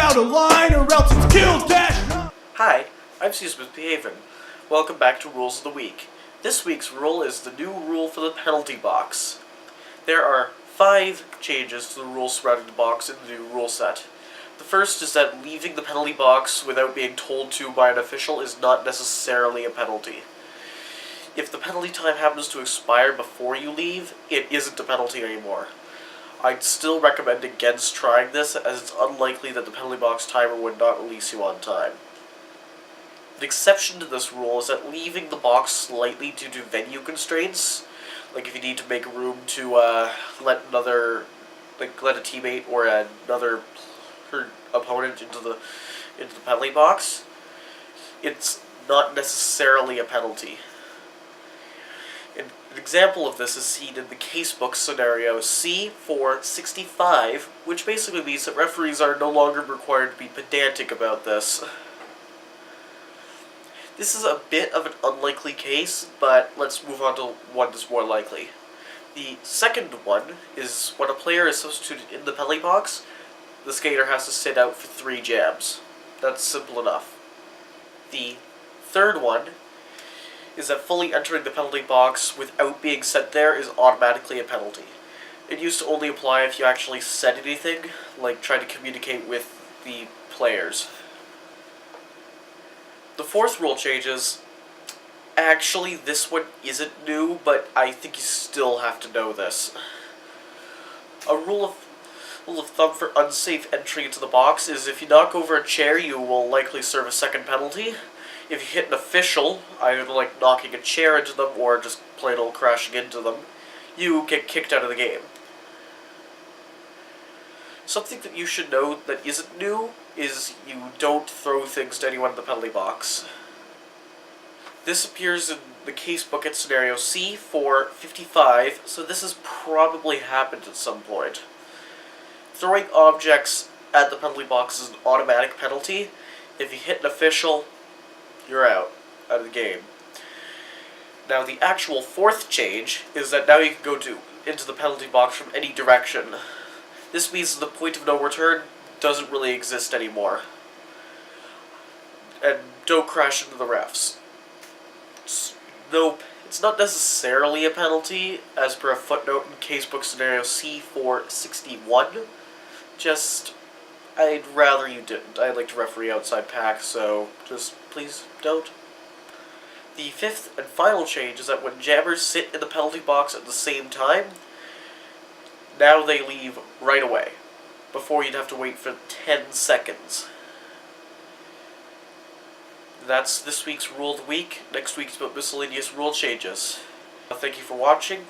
out of line or else it's kill dash. Hi, I'm Caesar Misbehavin. Welcome back to Rules of the Week. This week's rule is the new rule for the penalty box. There are 5 changes to the rules surrounding the box in the new rule set. The first is that leaving the penalty box without being told to by an official is not necessarily a penalty. If the penalty time happens to expire before you leave, it isn't a penalty anymore. I'd still recommend against trying this, as it's unlikely that the penalty box timer would not release you on time. The exception to this rule is that leaving the box slightly due to venue constraints, like if you need to make room to let a teammate or another opponent into the penalty box, it's not necessarily a penalty. An example of this is seen in the casebook scenario C465, which basically means that referees are no longer required to be pedantic about this. This is a bit of an unlikely case, but let's move on to one that's more likely. The second one is when a player is substituted in the penalty box, the skater has to sit out for 3 jams. That's simple enough. The third one is that fully entering the penalty box without being sent there is automatically a penalty. It used to only apply if you actually said anything, like trying to communicate with the players. The fourth rule changes. Actually, this one isn't new, but I think you still have to know this. A rule of thumb for unsafe entry into the box is if you knock over a chair, you will likely serve a second penalty. If you hit an official, either like knocking a chair into them or just plain old crashing into them, you get kicked out of the game. Something that you should know that isn't new is you don't throw things to anyone in the penalty box. This appears in the casebook scenario C455, so this has probably happened at some point. Throwing objects at the penalty box is an automatic penalty. If you hit an official, you're out of the game. Now the actual fourth change is that now you can go into the penalty box from any direction. This means the point of no return doesn't really exist anymore. And don't crash into the refs. Nope, it's not necessarily a penalty, as per a footnote in casebook scenario C461. Just, I'd rather you didn't. I'd like to referee outside pack, so just please don't. The fifth and final change is that when jammers sit in the penalty box at the same time, now they leave right away, before you'd have to wait for 10 seconds. That's this week's Rule of the Week. Next week's about miscellaneous rule changes. Thank you for watching.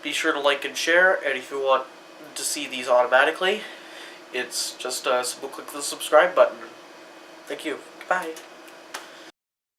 Be sure to like and share, and if you want to see these automatically, it's just a simple click the subscribe button. Thank you. Goodbye.